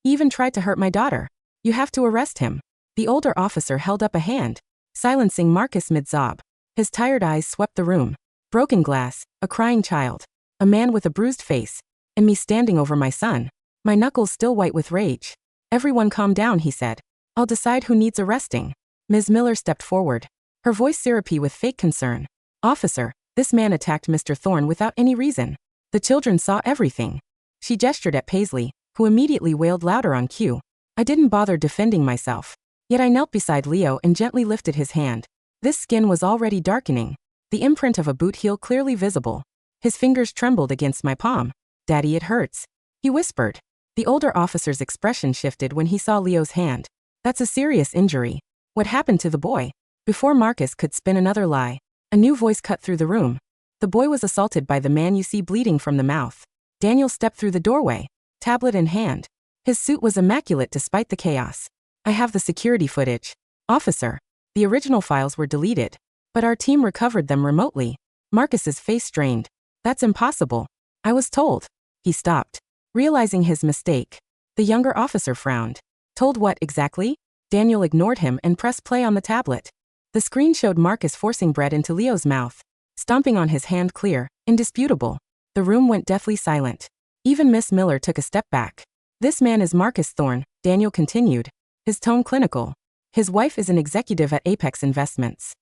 He even tried to hurt my daughter. You have to arrest him." The older officer held up a hand, silencing Marcus Midzob. His tired eyes swept the room. Broken glass, a crying child, a man with a bruised face, and me standing over my son, my knuckles still white with rage. "Everyone calm down," he said. "I'll decide who needs arresting." Ms. Miller stepped forward, her voice syrupy with fake concern. "Officer, this man attacked Mr. Thorne without any reason. The children saw everything." She gestured at Paisley, who immediately wailed louder on cue. I didn't bother defending myself. Yet I knelt beside Leo and gently lifted his hand. This skin was already darkening, the imprint of a boot heel clearly visible. His fingers trembled against my palm. "Daddy, it hurts," he whispered. The older officer's expression shifted when he saw Leo's hand. "That's a serious injury. What happened to the boy?" Before Marcus could spin another lie, a new voice cut through the room. "The boy was assaulted by the man you see bleeding from the mouth." Daniel stepped through the doorway, tablet in hand. His suit was immaculate despite the chaos. "I have the security footage, officer." The original files were deleted, but our team recovered them remotely. Marcus's face strained. "That's impossible. I was told." He stopped, realizing his mistake. The younger officer frowned. "Told what exactly?" Daniel ignored him and pressed play on the tablet. The screen showed Marcus forcing bread into Leo's mouth, stomping on his hand clear, indisputable. The room went deathly silent. Even Miss Miller took a step back. "This man is Marcus Thorne," Daniel continued, his tone clinical. "His wife is an executive at Apex Investments."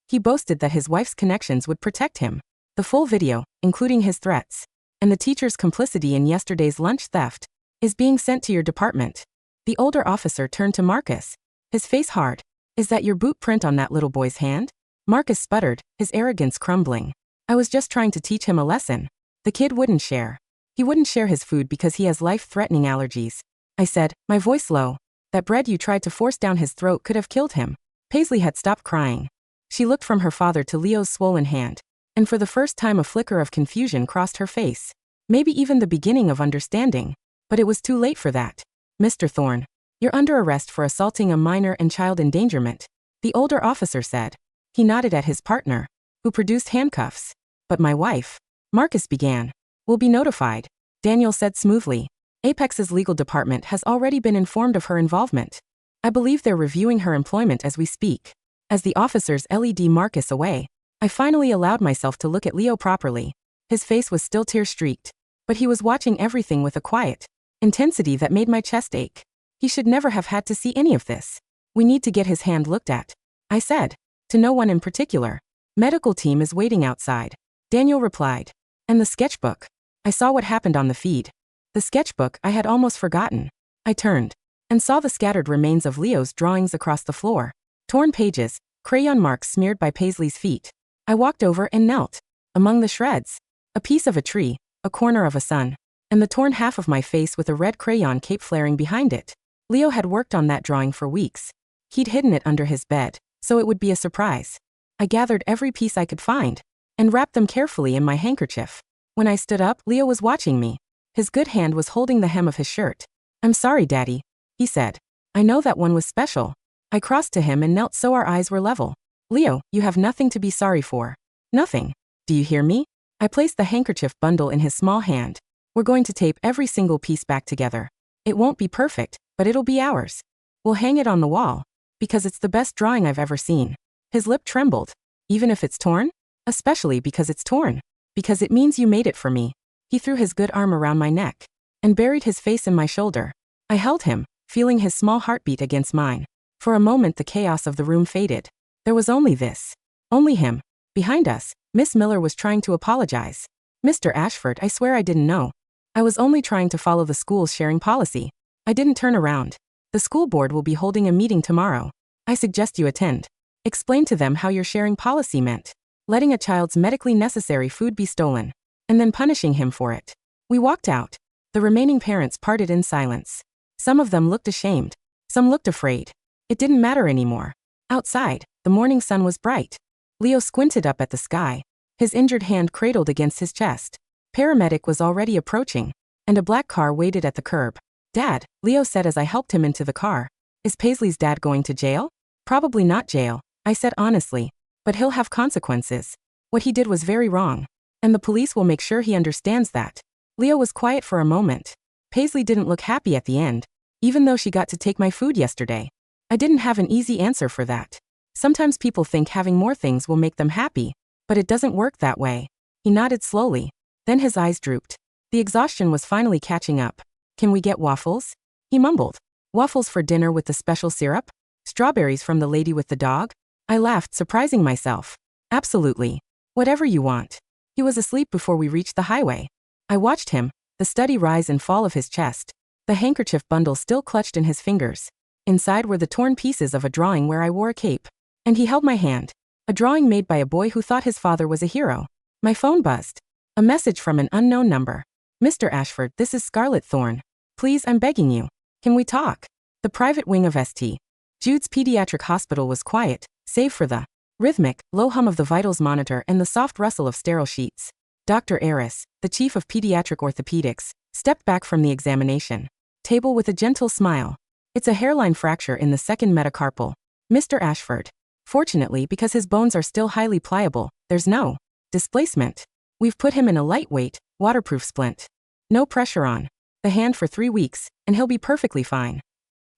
He boasted that his wife's connections would protect him. The full video, including his threats, and the teacher's complicity in yesterday's lunch theft, is being sent to your department. The older officer turned to Marcus, his face hard. "Is that your boot print on that little boy's hand?" Marcus sputtered, his arrogance crumbling. "I was just trying to teach him a lesson. The kid wouldn't share. He wouldn't share his food because he has life-threatening allergies," I said, my voice low. "That bread you tried to force down his throat could have killed him." Paisley had stopped crying. She looked from her father to Leo's swollen hand, and for the first time a flicker of confusion crossed her face. Maybe even the beginning of understanding. But it was too late for that. "Mr. Thorne, you're under arrest for assaulting a minor and child endangerment," the older officer said. He nodded at his partner, who produced handcuffs. "But my wife," Marcus began. "Will be notified," Daniel said smoothly. "Apex's legal department has already been informed of her involvement. I believe they're reviewing her employment as we speak." As the officers led Marcus away, I finally allowed myself to look at Leo properly. His face was still tear-streaked, but he was watching everything with a quiet intensity that made my chest ache. He should never have had to see any of this. "We need to get his hand looked at," I said, to no one in particular. "Medical team is waiting outside," Daniel replied. "And the sketchbook." I saw what happened on the feed. The sketchbook I had almost forgotten. I turned and saw the scattered remains of Leo's drawings across the floor. Torn pages, crayon marks smeared by Paisley's feet. I walked over and knelt. Among the shreds, a piece of a tree, a corner of a sun, and the torn half of my face with a red crayon cape flaring behind it. Leo had worked on that drawing for weeks. He'd hidden it under his bed, so it would be a surprise. I gathered every piece I could find and wrapped them carefully in my handkerchief. When I stood up, Leo was watching me. His good hand was holding the hem of his shirt. "I'm sorry, Daddy," he said. "I know that one was special." I crossed to him and knelt so our eyes were level. "Leo, you have nothing to be sorry for. Nothing. Do you hear me?" I placed the handkerchief bundle in his small hand. "We're going to tape every single piece back together. It won't be perfect, but it'll be ours. We'll hang it on the wall, because it's the best drawing I've ever seen." His lip trembled. "Even if it's torn?" "Especially because it's torn. Because it means you made it for me." He threw his good arm around my neck and buried his face in my shoulder. I held him, feeling his small heartbeat against mine. For a moment the chaos of the room faded. There was only this. Only him. Behind us, Miss Miller was trying to apologize. "Mr. Ashford, I swear I didn't know. I was only trying to follow the school's sharing policy." I didn't turn around. "The school board will be holding a meeting tomorrow. I suggest you attend. Explain to them how your sharing policy meant letting a child's medically necessary food be stolen, and then punishing him for it." We walked out. The remaining parents parted in silence. Some of them looked ashamed. Some looked afraid. It didn't matter anymore. Outside, the morning sun was bright. Leo squinted up at the sky, his injured hand cradled against his chest. Paramedic was already approaching, and a black car waited at the curb. "Dad," Leo said as I helped him into the car. "Is Paisley's dad going to jail?" "Probably not jail," I said honestly. "But he'll have consequences. What he did was very wrong. And the police will make sure he understands that." Leo was quiet for a moment. Paisley didn't look happy at the end. even though she got to take my food yesterday. I didn't have an easy answer for that. Sometimes people think having more things will make them happy, but it doesn't work that way. He nodded slowly. Then his eyes drooped. The exhaustion was finally catching up. Can we get waffles? He mumbled. Waffles for dinner with the special syrup? Strawberries from the lady with the dog? I laughed, surprising myself. Absolutely. Whatever you want. He was asleep before we reached the highway. I watched him, the steady rise and fall of his chest. The handkerchief bundle still clutched in his fingers. Inside were the torn pieces of a drawing where I wore a cape. And he held my hand. A drawing made by a boy who thought his father was a hero. My phone buzzed. A message from an unknown number. Mr. Ashford, this is Scarlett Thorne. Please, I'm begging you. Can we talk? The private wing of St. Jude's Pediatric Hospital was quiet, save for the rhythmic, low hum of the vitals monitor and the soft rustle of sterile sheets. Dr. Aris, the chief of pediatric orthopedics, stepped back from the examination table with a gentle smile. It's a hairline fracture in the second metacarpal. Mr. Ashford. Fortunately, because his bones are still highly pliable, there's no displacement. We've put him in a lightweight, waterproof splint. No pressure on the hand for 3 weeks, and he'll be perfectly fine.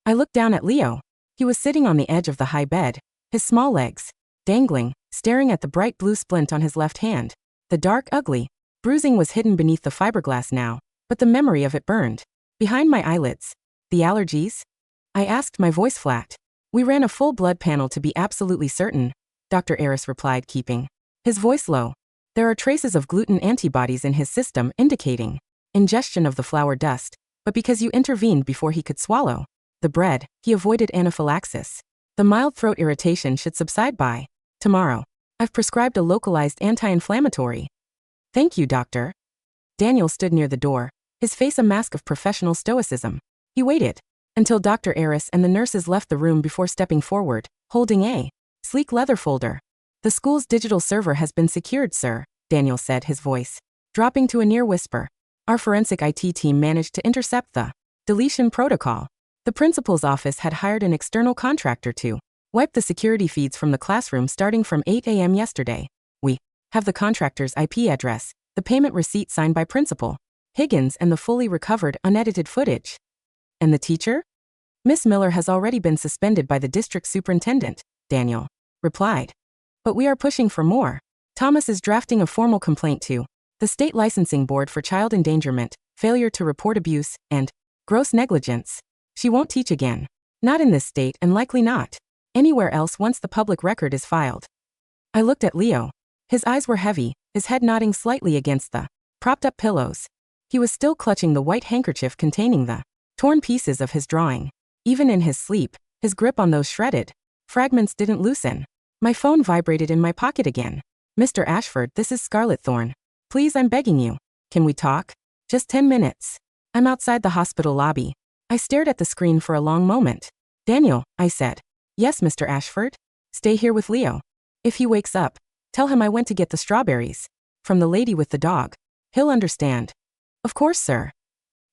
I looked down at Leo. He was sitting on the edge of the high bed, his small legs dangling, staring at the bright blue splint on his left hand. The dark, ugly bruising was hidden beneath the fiberglass now, but the memory of it burned behind my eyelids. The allergies? I asked, my voice flat. We ran a full blood panel to be absolutely certain, Dr. Aris replied, keeping his voice low. There are traces of gluten antibodies in his system indicating ingestion of the flour dust, but because you intervened before he could swallow the bread, he avoided anaphylaxis. The mild throat irritation should subside by tomorrow. I've prescribed a localized anti-inflammatory. Thank you, doctor. Daniel stood near the door, his face a mask of professional stoicism. He waited until Dr. Aris and the nurses left the room before stepping forward, holding a sleek leather folder. The school's digital server has been secured, sir, Daniel said, his voice dropping to a near whisper. Our forensic IT team managed to intercept the deletion protocol. The principal's office had hired an external contractor to wipe the security feeds from the classroom starting from 8 a.m. yesterday. We have the contractor's IP address, the payment receipt signed by Principal Higgins, and the fully recovered, unedited footage. And the teacher? Miss Miller has already been suspended by the district superintendent, Daniel replied. But we are pushing for more. Thomas is drafting a formal complaint to the State Licensing Board for child endangerment, failure to report abuse, and gross negligence. She won't teach again. Not in this state, and likely not anywhere else once the public record is filed. I looked at Leo. His eyes were heavy, his head nodding slightly against the propped-up pillows. He was still clutching the white handkerchief containing the torn pieces of his drawing. Even in his sleep, his grip on those shredded fragments didn't loosen. My phone vibrated in my pocket again. Mr. Ashford, this is Scarlett Thorne. Please, I'm begging you. Can we talk? Just 10 minutes. I'm outside the hospital lobby. I stared at the screen for a long moment. Daniel, I said. Yes, Mr. Ashford? Stay here with Leo. If he wakes up, tell him I went to get the strawberries from the lady with the dog. He'll understand. Of course, sir.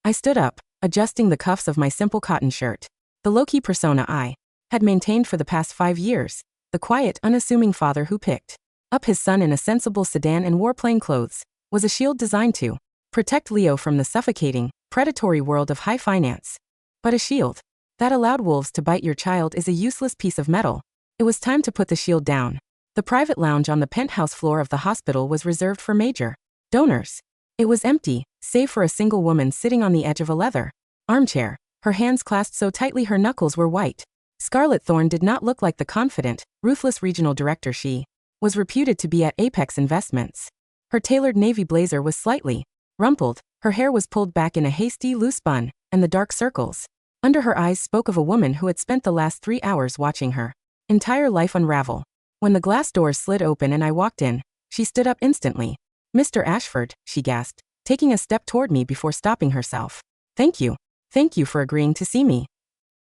I stood up, adjusting the cuffs of my simple cotton shirt. The low-key persona I had maintained for the past 5 years. The quiet, unassuming father who picked up his son in a sensible sedan and wore plain clothes was a shield designed to protect Leo from the suffocating, predatory world of high finance. But a shield that allowed wolves to bite your child is a useless piece of metal. It was time to put the shield down. The private lounge on the penthouse floor of the hospital was reserved for major donors. It was empty, save for a single woman sitting on the edge of a leather armchair, her hands clasped so tightly her knuckles were white. Scarlett Thorne did not look like the confident, ruthless regional director she was reputed to be at Apex Investments. Her tailored navy blazer was slightly rumpled, her hair was pulled back in a hasty, loose bun, and the dark circles under her eyes spoke of a woman who had spent the last 3 hours watching her entire life unravel. When the glass doors slid open and I walked in, she stood up instantly. Mr. Ashford, she gasped, taking a step toward me before stopping herself. Thank you. Thank you for agreeing to see me.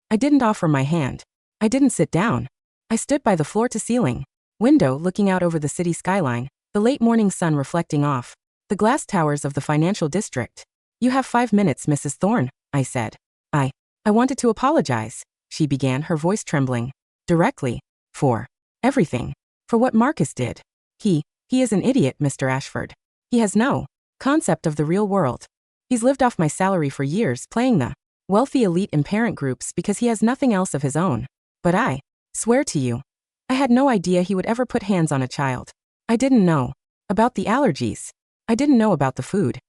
I didn't offer my hand. I didn't sit down. I stood by the floor-to-ceiling window looking out over the city skyline, the late morning sun reflecting off the glass towers of the financial district. You have 5 minutes, Mrs. Thorne, I said. I wanted to apologize, she began, her voice trembling. Directly. For everything. For what Marcus did. He is an idiot, Mr. Ashford. He has no concept of the real world. He's lived off my salary for years, playing the wealthy elite in parent groups because he has nothing else of his own. But I swear to you, I had no idea he would ever put hands on a child. I didn't know about the allergies. I didn't know about the food.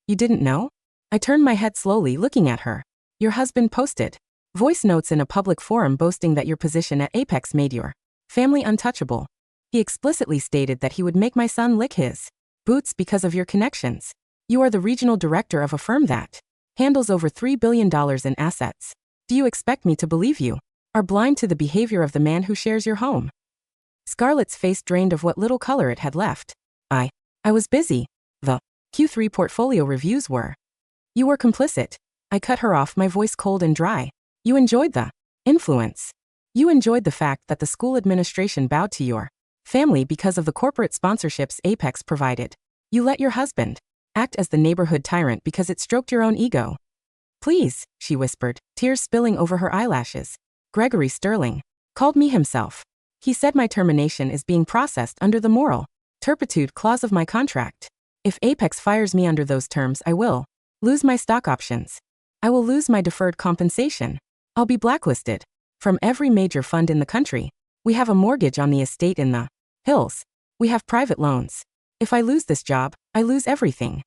You didn't know? I turned my head slowly, looking at her. Your husband posted voice notes in a public forum boasting that your position at Apex made your family untouchable. He explicitly stated that he would make my son lick his boots because of your connections. You are the regional director of a firm that handles over $3 billion in assets. Do you expect me to believe you are blind to the behavior of the man who shares your home? Scarlett's face drained of what little color it had left. I was busy. The Q3 portfolio reviews were. You were complicit. I cut her off, my voice cold and dry. You enjoyed the influence. You enjoyed the fact that the school administration bowed to your family because of the corporate sponsorships Apex provided. You let your husband act as the neighborhood tyrant because it stroked your own ego. Please, she whispered, tears spilling over her eyelashes. Gregory Sterling called me himself. He said my termination is being processed under the moral turpitude clause of my contract. If Apex fires me under those terms, I will lose my stock options. I will lose my deferred compensation. I'll be blacklisted from every major fund in the country. We have a mortgage on the estate in the hills. We have private loans. If I lose this job, I lose everything.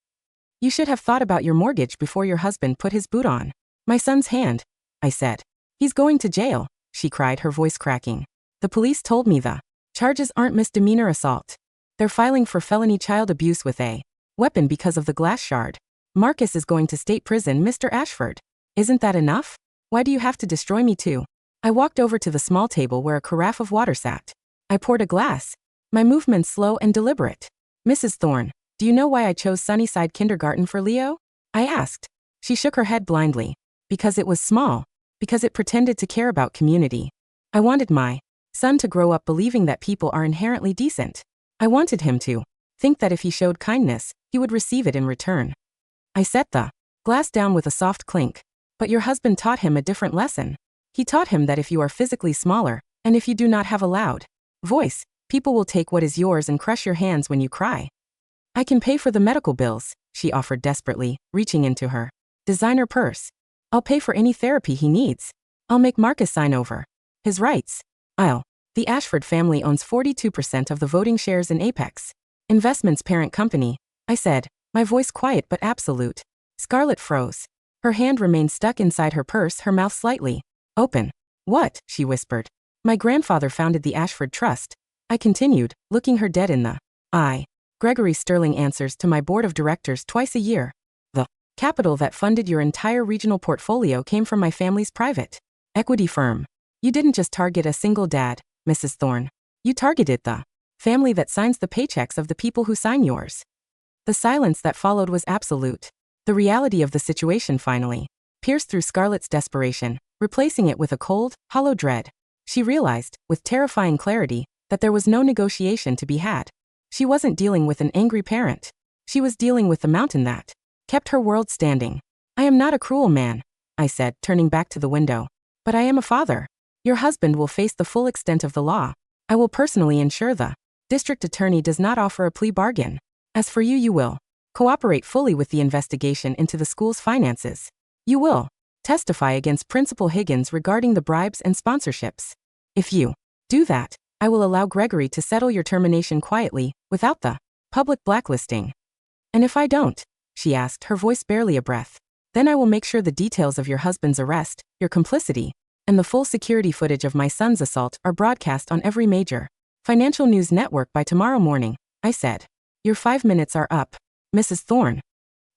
You should have thought about your mortgage before your husband put his boot on my son's hand, I said. He's going to jail, she cried, her voice cracking. The police told me the charges aren't misdemeanor assault. They're filing for felony child abuse with a weapon because of the glass shard. Marcus is going to state prison, Mr. Ashford. Isn't that enough? Why do you have to destroy me too? I walked over to the small table where a carafe of water sat. I poured a glass, my movements slow and deliberate. Mrs. Thorne, do you know why I chose Sunnyside Kindergarten for Leo? I asked. She shook her head blindly. Because it was small. Because it pretended to care about community. I wanted my son to grow up believing that people are inherently decent. I wanted him to think that if he showed kindness, he would receive it in return. I set the glass down with a soft clink. But your husband taught him a different lesson. He taught him that if you are physically smaller, and if you do not have a loud voice, people will take what is yours and crush your hands when you cry. I can pay for the medical bills, she offered desperately, reaching into her designer purse. I'll pay for any therapy he needs. I'll make Marcus sign over his rights. The Ashford family owns 42% of the voting shares in Apex Investments' parent company, I said, my voice quiet but absolute. Scarlett froze. Her hand remained stuck inside her purse, her mouth slightly open. What? She whispered. My grandfather founded the Ashford Trust. I continued, looking her dead in the eye. Gregory Sterling answers to my board of directors twice a year. The capital that funded your entire regional portfolio came from my family's private equity firm. You didn't just target a single dad, Mrs. Thorne. You targeted the family that signs the paychecks of the people who sign yours. The silence that followed was absolute. The reality of the situation finally pierced through Scarlett's desperation, replacing it with a cold, hollow dread. She realized, with terrifying clarity, that there was no negotiation to be had. She wasn't dealing with an angry parent. She was dealing with the mountain that kept her world standing. I am not a cruel man, I said, turning back to the window. But I am a father. Your husband will face the full extent of the law. I will personally ensure the district attorney does not offer a plea bargain. As for you, you will cooperate fully with the investigation into the school's finances. You will testify against Principal Higgins regarding the bribes and sponsorships. If you do that, I will allow Gregory to settle your termination quietly, without the public blacklisting. And if I don't, she asked, her voice barely a breath, then I will make sure the details of your husband's arrest, your complicity, and the full security footage of my son's assault are broadcast on every major financial news network by tomorrow morning, I said. Your 5 minutes are up, Mrs. Thorne.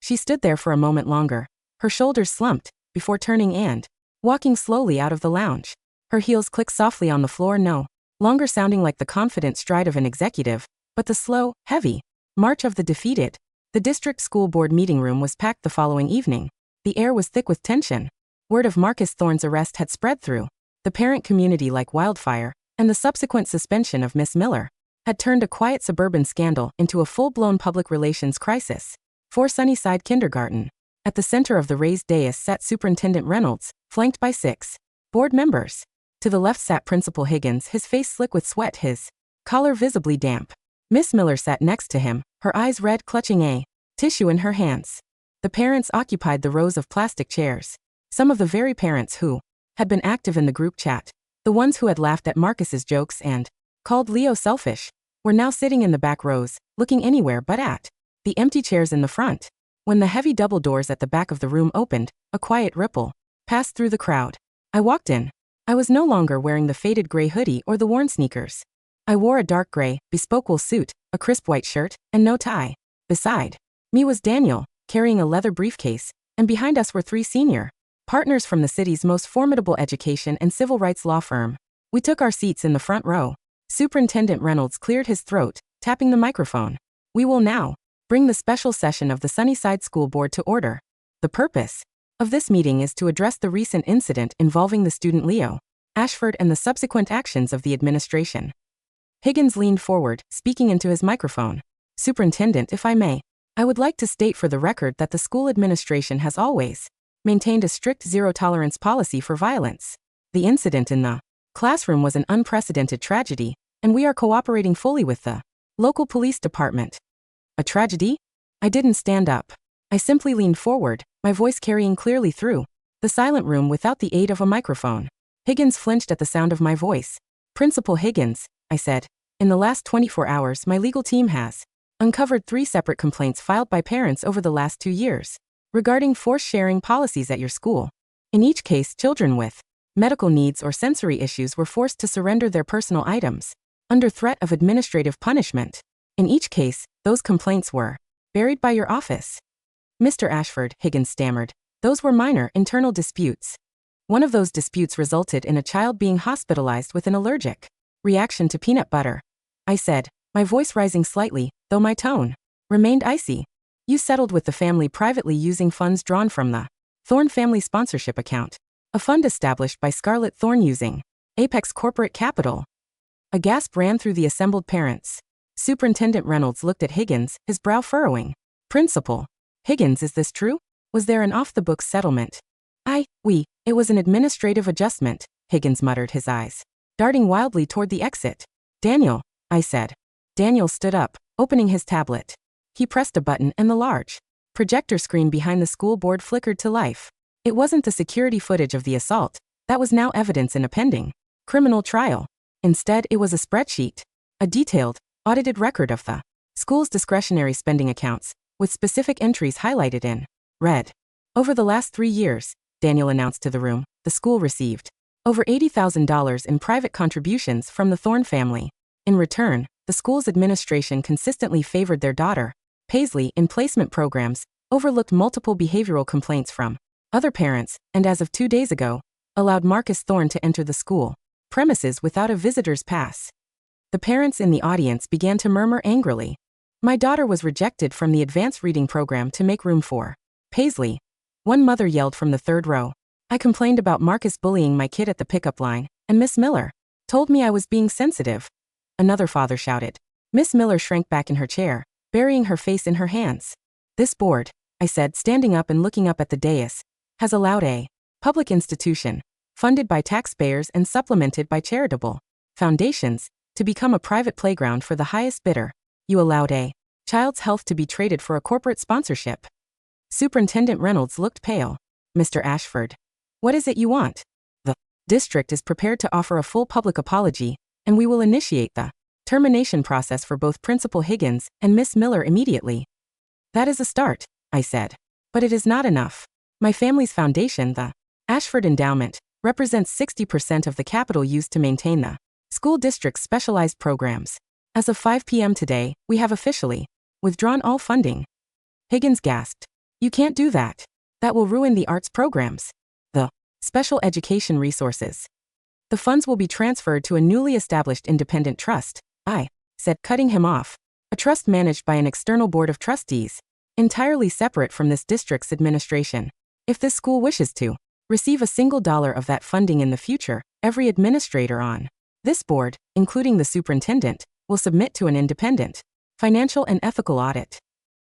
She stood there for a moment longer, her shoulders slumped, before turning and walking slowly out of the lounge. Her heels clicked softly on the floor, no longer sounding like the confident stride of an executive, but the slow, heavy march of the defeated. The district school board meeting room was packed the following evening. The air was thick with tension. Word of Marcus Thorne's arrest had spread through the parent community like wildfire, and the subsequent suspension of Miss Miller had turned a quiet suburban scandal into a full-blown public relations crisis. For Sunnyside Kindergarten. At the center of the raised dais sat Superintendent Reynolds, flanked by 6 board members. To the left sat Principal Higgins, his face slick with sweat, his collar visibly damp. Miss Miller sat next to him, her eyes red, clutching a tissue in her hands. The parents occupied the rows of plastic chairs. Some of the very parents who had been active in the group chat, the ones who had laughed at Marcus's jokes and called Leo selfish, were now sitting in the back rows, looking anywhere but at the empty chairs in the front. When the heavy double doors at the back of the room opened, a quiet ripple passed through the crowd. I walked in. I was no longer wearing the faded gray hoodie or the worn sneakers. I wore a dark gray, bespoke wool suit, a crisp white shirt, and no tie. Beside me was Daniel, carrying a leather briefcase, and behind us were 3 senior partners from the city's most formidable education and civil rights law firm. We took our seats in the front row. Superintendent Reynolds cleared his throat, tapping the microphone. We will now bring the special session of the Sunnyside School Board to order. The purpose of this meeting is to address the recent incident involving the student Leo Ashford and the subsequent actions of the administration. Higgins leaned forward, speaking into his microphone. Superintendent, if I may, I would like to state for the record that the school administration has always maintained a strict zero-tolerance policy for violence. The incident in the classroom was an unprecedented tragedy, and we are cooperating fully with the local police department. A tragedy? I didn't stand up. I simply leaned forward, my voice carrying clearly through the silent room without the aid of a microphone. Higgins flinched at the sound of my voice. Principal Higgins, I said, in the last 24 hours my legal team has uncovered 3 separate complaints filed by parents over the last 2 years regarding force-sharing policies at your school. In each case, children with medical needs or sensory issues were forced to surrender their personal items under threat of administrative punishment. In each case, those complaints were buried by your office. Mr. Ashford, Higgins stammered, those were minor internal disputes. One of those disputes resulted in a child being hospitalized with an allergic reaction to peanut butter. I said, my voice rising slightly, though my tone remained icy. You settled with the family privately using funds drawn from the Thorne Family Sponsorship Account, a fund established by Scarlett Thorne using Apex Corporate Capital. A gasp ran through the assembled parents. Superintendent Reynolds looked at Higgins, his brow furrowing. Principal Higgins, is this true? Was there an off-the-books settlement? It was an administrative adjustment, Higgins muttered, his eyes darting wildly toward the exit. Daniel, I said. Daniel stood up, opening his tablet. He pressed a button and the large projector screen behind the school board flickered to life. It wasn't the security footage of the assault that was now evidence in a pending criminal trial. Instead, it was a spreadsheet, a detailed, audited record of the school's discretionary spending accounts, with specific entries highlighted in red. Over the last 3 years, Daniel announced to the room, the school received over $80,000 in private contributions from the Thorne family. In return, the school's administration consistently favored their daughter, Paisley, in placement programs, overlooked multiple behavioral complaints from other parents, and as of 2 days ago, allowed Marcus Thorne to enter the school premises without a visitor's pass. The parents in the audience began to murmur angrily. My daughter was rejected from the advanced reading program to make room for Paisley. One mother yelled from the 3rd row. I complained about Marcus bullying my kid at the pickup line, and Miss Miller told me I was being sensitive. Another father shouted. Miss Miller shrank back in her chair, burying her face in her hands. This board, I said, standing up and looking up at the dais, has allowed a public institution, funded by taxpayers and supplemented by charitable foundations, to become a private playground for the highest bidder. You allowed a child's health to be traded for a corporate sponsorship. Superintendent Reynolds looked pale. Mr. Ashford, what is it you want? The district is prepared to offer a full public apology, and we will initiate the termination process for both Principal Higgins and Miss Miller immediately. That is a start, I said. But it is not enough. My family's foundation, the Ashford Endowment, represents 60% of the capital used to maintain the school district's specialized programs. As of 5 p.m. today, we have officially withdrawn all funding. Higgins gasped. You can't do that. That will ruin the arts programs. The special education resources. The funds will be transferred to a newly established independent trust, I said, cutting him off. A trust managed by an external board of trustees, entirely separate from this district's administration. If this school wishes to receive a single dollar of that funding in the future, every administrator on this board, including the superintendent, will submit to an independent financial and ethical audit.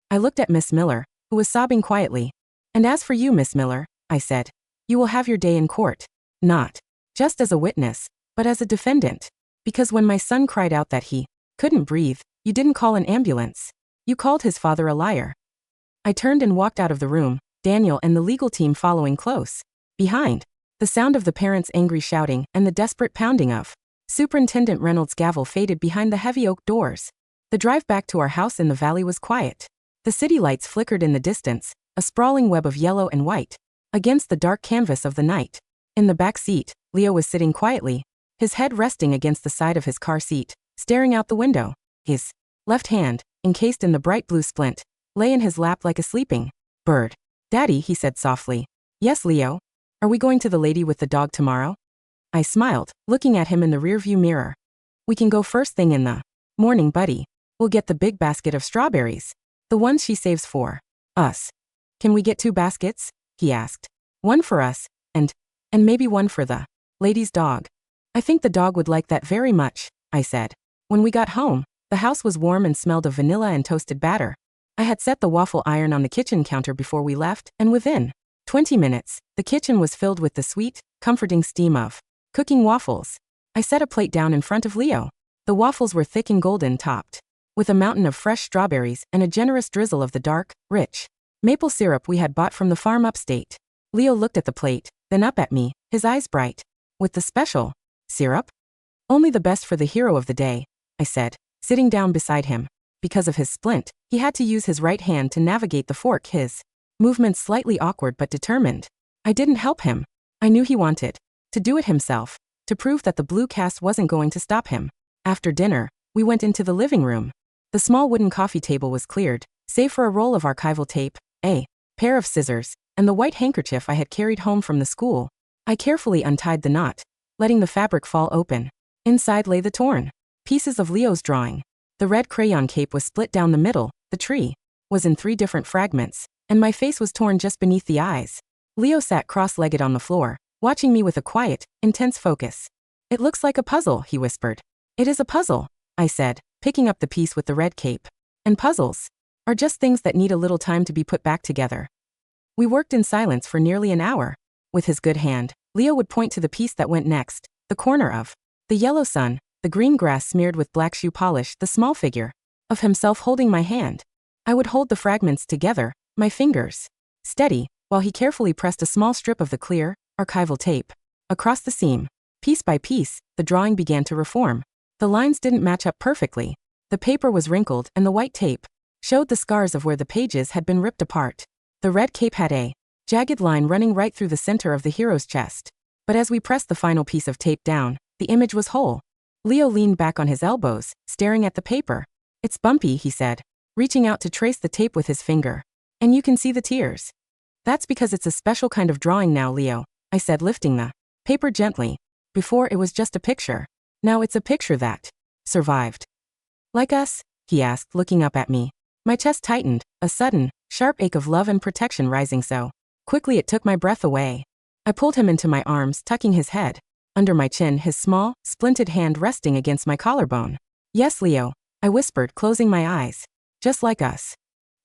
I looked at Miss Miller, who was sobbing quietly. And as for you, Miss Miller, I said, you will have your day in court. Not just as a witness, but as a defendant. Because when my son cried out that he couldn't breathe, you didn't call an ambulance. You called his father a liar. I turned and walked out of the room, Daniel and the legal team following close. Behind, the sound of the parents' angry shouting and the desperate pounding of Superintendent Reynolds' gavel faded behind the heavy oak doors. The drive back to our house in the valley was quiet. The city lights flickered in the distance, a sprawling web of yellow and white, against the dark canvas of the night. In the back seat, Leo was sitting quietly, his head resting against the side of his car seat, staring out the window. His left hand, encased in the bright blue splint, lay in his lap like a sleeping bird. "Daddy," he said softly. "Yes, Leo? Are we going to the lady with the dog tomorrow?" I smiled, looking at him in the rearview mirror. "We can go first thing in the morning, buddy. We'll get the big basket of strawberries. The ones she saves for us." "Can we get 2 baskets?" he asked. "One for us, and maybe one for the lady's dog." "I think the dog would like that very much," I said. When we got home, the house was warm and smelled of vanilla and toasted batter. I had set the waffle iron on the kitchen counter before we left, and within 20 minutes, the kitchen was filled with the sweet, comforting steam of cooking waffles. I set a plate down in front of Leo. The waffles were thick and golden, topped with a mountain of fresh strawberries and a generous drizzle of the dark, rich maple syrup we had bought from the farm upstate. Leo looked at the plate, then up at me, his eyes bright. "With the special syrup?" "Only the best for the hero of the day," I said, sitting down beside him. Because of his splint, he had to use his right hand to navigate the fork, his movements slightly awkward but determined. I didn't help him. I knew he wanted to do it himself, to prove that the blue cast wasn't going to stop him. After dinner, we went into the living room. The small wooden coffee table was cleared, save for a roll of archival tape, a pair of scissors, and the white handkerchief I had carried home from the school. I carefully untied the knot, letting the fabric fall open. Inside lay the torn pieces of Leo's drawing. The red crayon cape was split down the middle, the tree was in 3 different fragments, and my face was torn just beneath the eyes. Leo sat cross-legged on the floor, watching me with a quiet, intense focus. "It looks like a puzzle," he whispered. "It is a puzzle," I said, picking up the piece with the red cape. "And puzzles are just things that need a little time to be put back together." We worked in silence for nearly an hour. With his good hand, Leo would point to the piece that went next, the corner of the yellow sun, the green grass smeared with black shoe polish, the small figure of himself holding my hand. I would hold the fragments together, my fingers steady, while he carefully pressed a small strip of the clear, archival tape across the seam. Piece by piece, the drawing began to reform. The lines didn't match up perfectly. The paper was wrinkled, and the white tape showed the scars of where the pages had been ripped apart. The red cape had a jagged line running right through the center of the hero's chest. But as we pressed the final piece of tape down, the image was whole. Leo leaned back on his elbows, staring at the paper. "It's bumpy," he said, reaching out to trace the tape with his finger. "And you can see the tears." "That's because it's a special kind of drawing now, Leo," I said, lifting the paper gently. "Before it was just a picture. Now it's a picture that survived." "Like us?" he asked, looking up at me. My chest tightened, a sudden, sharp ache of love and protection rising so quickly it took my breath away. I pulled him into my arms, tucking his head under my chin, his small, splinted hand resting against my collarbone. "Yes, Leo," I whispered, closing my eyes. "Just like us."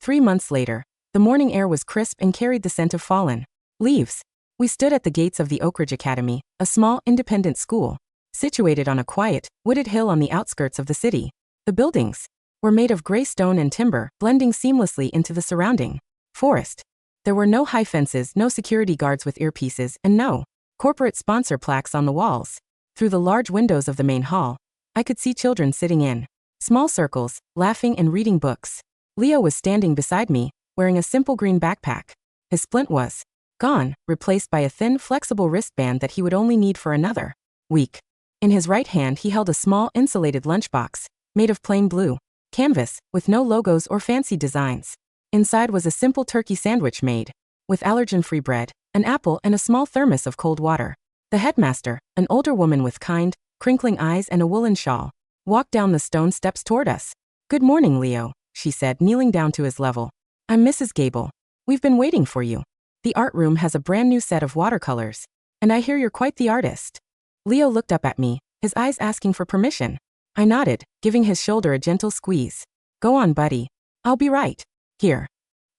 3 months later, the morning air was crisp and carried the scent of fallen leaves. We stood at the gates of the Oak Ridge Academy, a small, independent school, situated on a quiet, wooded hill on the outskirts of the city. The buildings were made of gray stone and timber, blending seamlessly into the surrounding forest. There were no high fences, no security guards with earpieces, and no corporate sponsor plaques on the walls. Through the large windows of the main hall, I could see children sitting in small circles, laughing and reading books. Leo was standing beside me, wearing a simple green backpack. His splint was gone, replaced by a thin, flexible wristband that he would only need for another week. In his right hand he held a small, insulated lunchbox, made of plain blue canvas, with no logos or fancy designs. Inside was a simple turkey sandwich made with allergen-free bread, an apple, and a small thermos of cold water. The headmaster, an older woman with kind, crinkling eyes and a woolen shawl, walked down the stone steps toward us. "Good morning, Leo," she said, kneeling down to his level. "I'm Mrs. Gable. We've been waiting for you. The art room has a brand new set of watercolors, and I hear you're quite the artist." Leo looked up at me, his eyes asking for permission. I nodded, giving his shoulder a gentle squeeze. "Go on, buddy. I'll be right here."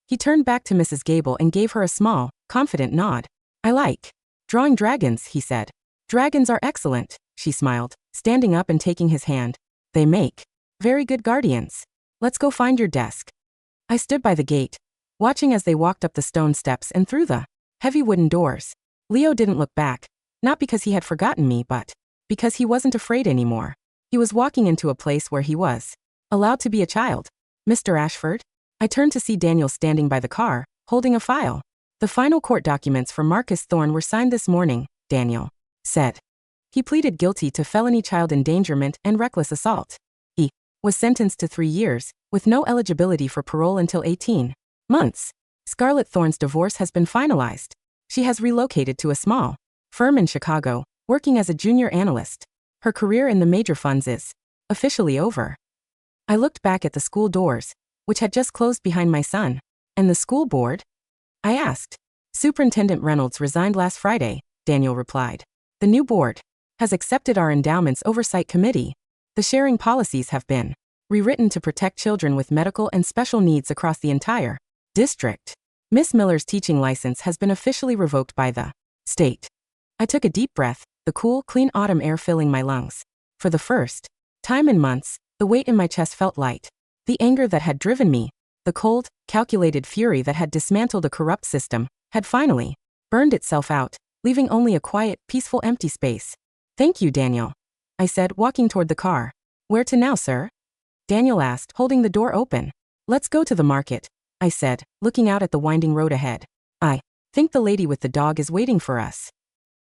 He turned back to Mrs. Gable and gave her a small, confident nod. "I like drawing dragons," he said. "Dragons are excellent," she smiled, standing up and taking his hand. "They make very good guardians. Let's go find your desk." I stood by the gate, watching as they walked up the stone steps and through the heavy wooden doors. Leo didn't look back, not because he had forgotten me but because he wasn't afraid anymore. He was walking into a place where he was allowed to be a child. Mr. Ashford? I turned to see Daniel standing by the car, holding a file. The final court documents for Marcus Thorne were signed this morning, Daniel said. He pleaded guilty to felony child endangerment and reckless assault. He was sentenced to 3 years, with no eligibility for parole until 18 months. Scarlett Thorne's divorce has been finalized. She has relocated to a small firm in Chicago, working as a junior analyst. Her career in the major funds is officially over. I looked back at the school doors, which had just closed behind my son. And the school board? I asked. Superintendent Reynolds resigned last Friday, Daniel replied. The new board has accepted our endowments oversight committee. The sharing policies have been rewritten to protect children with medical and special needs across the entire district. Miss Miller's teaching license has been officially revoked by the state. I took a deep breath, the cool, clean autumn air filling my lungs. For the first time in months, the weight in my chest felt light. The anger that had driven me, the cold, calculated fury that had dismantled a corrupt system, had finally burned itself out, leaving only a quiet, peaceful, empty space. Thank you, Daniel, I said, walking toward the car. Where to now, sir? Daniel asked, holding the door open. Let's go to the market, I said, looking out at the winding road ahead. I think the lady with the dog is waiting for us.